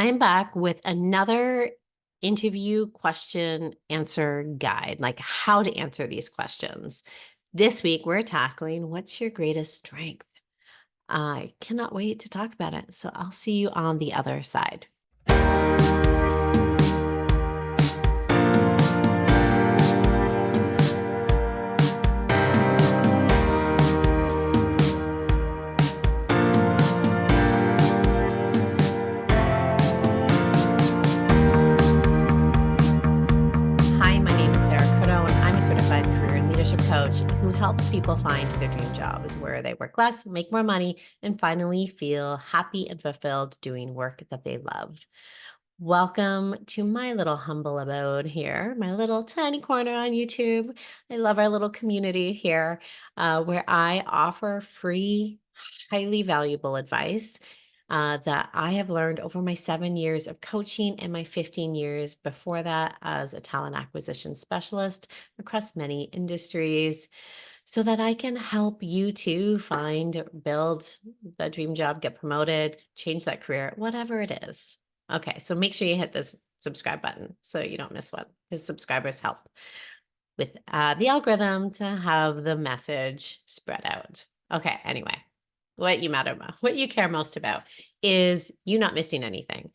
I'm back with another interview question answer guide, like how to answer these questions. This week, we're tackling what's your greatest strength? I cannot wait to talk about it. So I'll see you on the other side. Hi, my name is Sara, and I'm a certified career and leadership coach who helps people find their dream jobs where they work less, make more money, and finally feel happy and fulfilled doing work that they love. Welcome to my little humble abode here, my little tiny corner on YouTube. I love our little community here where I offer free, highly valuable advice that I have learned over my 7 years of coaching and my 15 years before that as a talent acquisition specialist across many industries so that I can help you to find, build the dream job, get promoted, change that career, whatever it is. Okay, so make sure you hit this subscribe button so you don't miss one because subscribers help with the algorithm to have the message spread out. Okay, anyway, what you care most about is you not missing anything.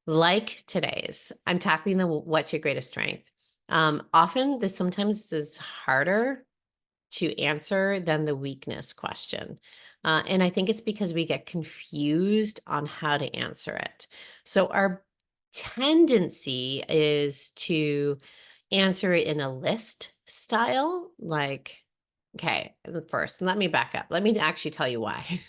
Like today's, I'm tackling the what's your greatest strength. Often this sometimes is harder to answer than the weakness question. And I think it's because we get confused on how to answer it. So our tendency is to answer it in a list style, like, okay, first, let me back up. Let me actually tell you why.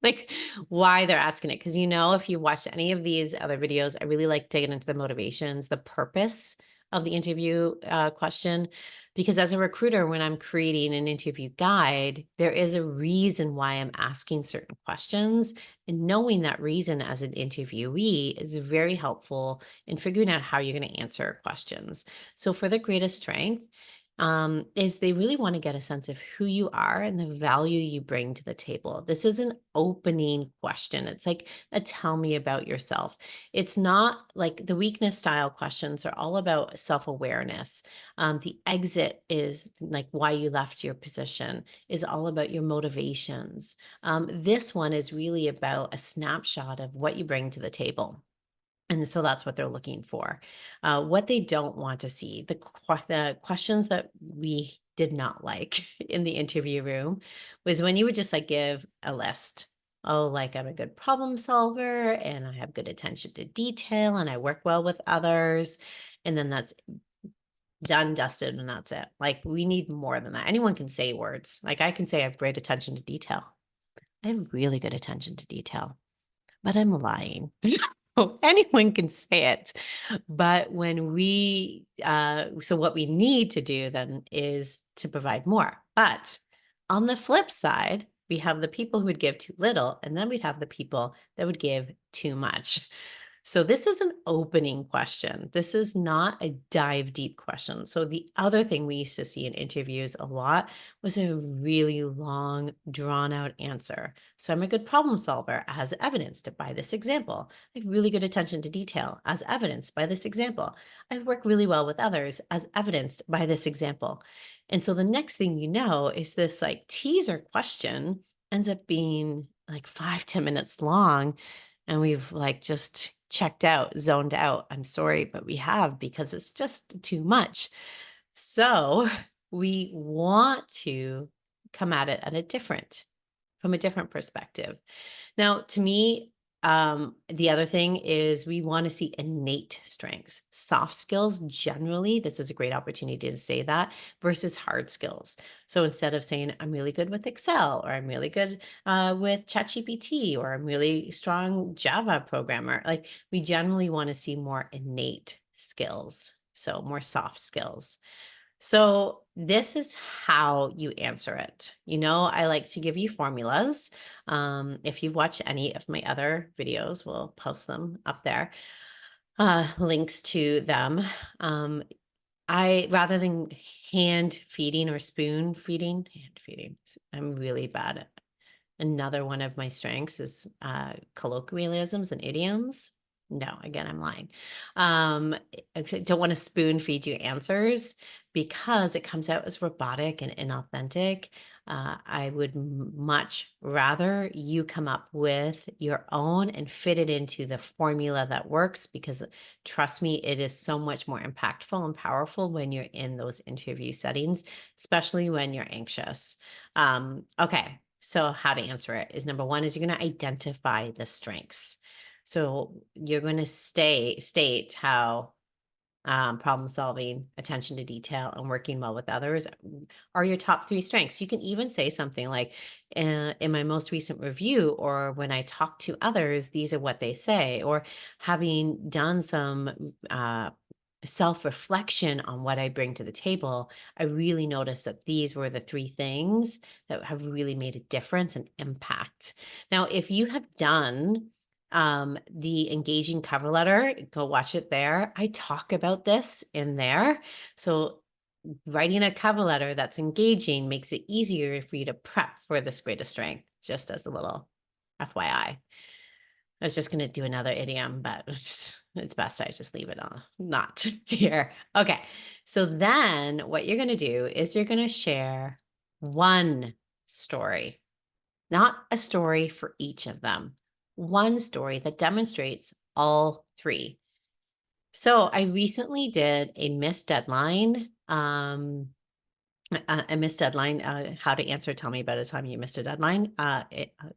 Like why they're asking it. Because if you watched any of these other videos, I really like digging into the motivations, the purpose of the interview question. Because as a recruiter, when I'm creating an interview guide, there is a reason why I'm asking certain questions. And knowing that reason as an interviewee is very helpful in figuring out how you're going to answer questions. So for the greatest strength, is they really want to get a sense of who you are and the value you bring to the table. This is an opening question. It's like a tell me about yourself. It's not like the weakness style questions are all about self awareness. The exit is like why you left your position, is all about your motivations. This one is really about a snapshot of what you bring to the table. And so that's what they're looking for. What they don't want to see, the questions that we did not like in the interview room was when you would just like give a list. Oh, like I'm a good problem solver and I have good attention to detail and I work well with others. And then that's done, dusted, and that's it. Like we need more than that. Anyone can say words. Like I can say I have great attention to detail. I have really good attention to detail, but I'm lying. So anyone can say it. But so what we need to do then is to provide more. But on the flip side, we have the people who would give too little, and then we'd have the people that would give too much. So this is an opening question. This is not a dive deep question. So the other thing we used to see in interviews a lot was a really long, drawn out answer. So I'm a good problem solver as evidenced by this example. I have really good attention to detail as evidenced by this example. I work really well with others as evidenced by this example. And so the next thing you know is this like teaser question ends up being like 5-10 minutes long. And we've like just checked out, zoned out. I'm sorry, but we have because it's just too much. So we want to come at it from a different perspective. Now, to me, the other thing is we want to see innate strengths, soft skills. Generally, this is a great opportunity to say that versus hard skills. So instead of saying I'm really good with Excel or I'm really good with ChatGPT or I'm really strong Java programmer, like we generally want to see more innate skills, so more soft skills. So this is how you answer it. I like to give you formulas. If you've watched any of my other videos, we'll post them up there, links to them. Um, I rather than hand feeding or spoon feeding, hand feeding, I'm really bad at. Another one of my strengths is colloquialisms and idioms. No, again, I'm lying. I don't want to spoon feed you answers because it comes out as robotic and inauthentic. I would much rather you come up with your own and fit it into the formula that works because trust me, it is so much more impactful and powerful when you're in those interview settings, especially when you're anxious. Okay. So how to answer it is number one is you're going to identify the strengths. So you're going to state how problem solving, attention to detail, and working well with others are your top three strengths. You can even say something like, in my most recent review, or when I talk to others, these are what they say, or having done some self reflection on what I bring to the table, I really noticed that these were the three things that have really made a difference and impact. Now, if you have done the engaging cover letter, go watch it there. I talk about this in there. So writing a cover letter that's engaging makes it easier for you to prep for this greatest strength, just as a little FYI. I was just going to do another idiom, but it's best I just leave it on, not here. Okay. So then what you're going to do is you're going to share one story, not a story for each of them, one story that demonstrates all three. So I recently did a missed deadline. A missed deadline, how to answer, tell me about a time you missed a deadline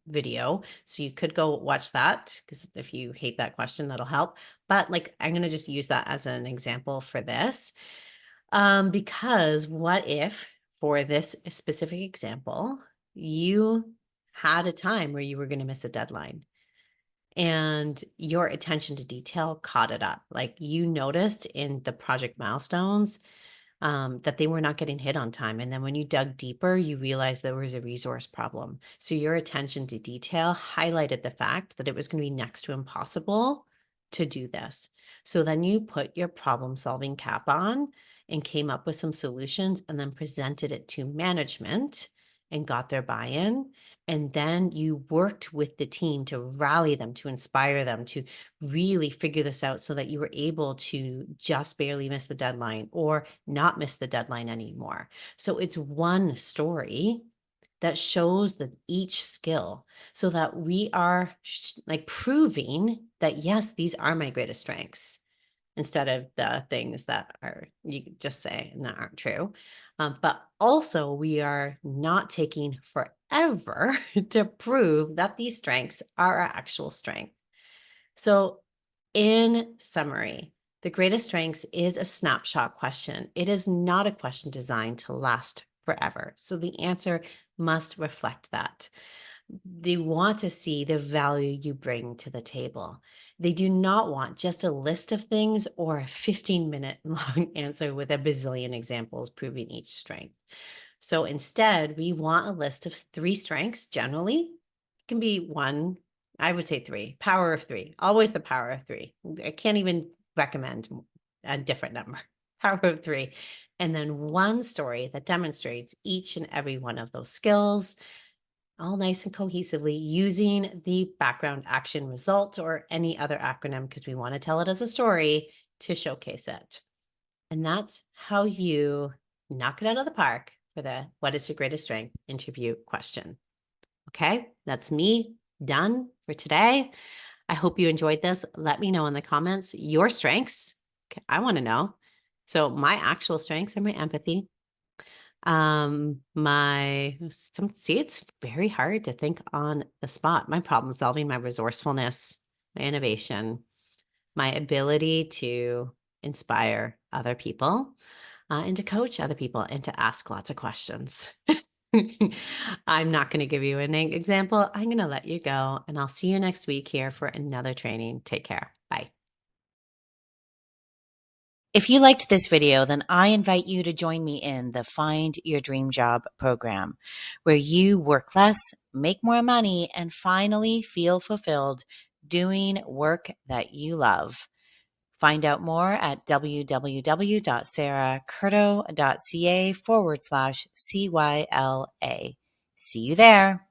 video. So you could go watch that because if you hate that question, that'll help. But like, I'm going to just use that as an example for this. Because what if for this specific example, you had a time where you were going to miss a deadline and your attention to detail caught it up. Like you noticed in the project milestones that they were not getting hit on time. And then when you dug deeper, you realized there was a resource problem. So your attention to detail highlighted the fact that it was going to be next to impossible to do this. So then you put your problem solving cap on and came up with some solutions and then presented it to management and got their buy in. And then you worked with the team to rally them, to inspire them, to really figure this out so that you were able to just barely miss the deadline or not miss the deadline anymore. So it's one story that shows that each skill so that we are like proving that, yes, these are my greatest strengths instead of the things that are you just say and that aren't true. But also we are not taking forever to prove that these strengths are our actual strength. So in summary, the greatest strengths is a snapshot question. It is not a question designed to last forever. So the answer must reflect that. They want to see the value you bring to the table. They do not want just a list of things or a 15-minute long answer with a bazillion examples proving each strength. So instead, we want a list of three strengths generally. It can be one, I would say three, power of three, always the power of three. I can't even recommend a different number, power of three. And then one story that demonstrates each and every one of those skills, all nice and cohesively using the background action result or any other acronym because we want to tell it as a story to showcase it. And that's how you knock it out of the park for the what is your greatest strength interview question. Okay, that's me done for today. I hope you enjoyed this. Let me know in the comments your strengths. Okay, I want to know. So my actual strengths are my empathy. It's very hard to think on the spot. My problem solving, my resourcefulness, my innovation, my ability to inspire other people and to coach other people and to ask lots of questions. I'm not going to give you an example. I'm going to let you go and I'll see you next week here for another training. Take care. Bye. If you liked this video, then I invite you to join me in the Find Your Dream Job program, where you work less, make more money, and finally feel fulfilled doing work that you love. Find out more at www.saracurto.ca/CYLA. See you there.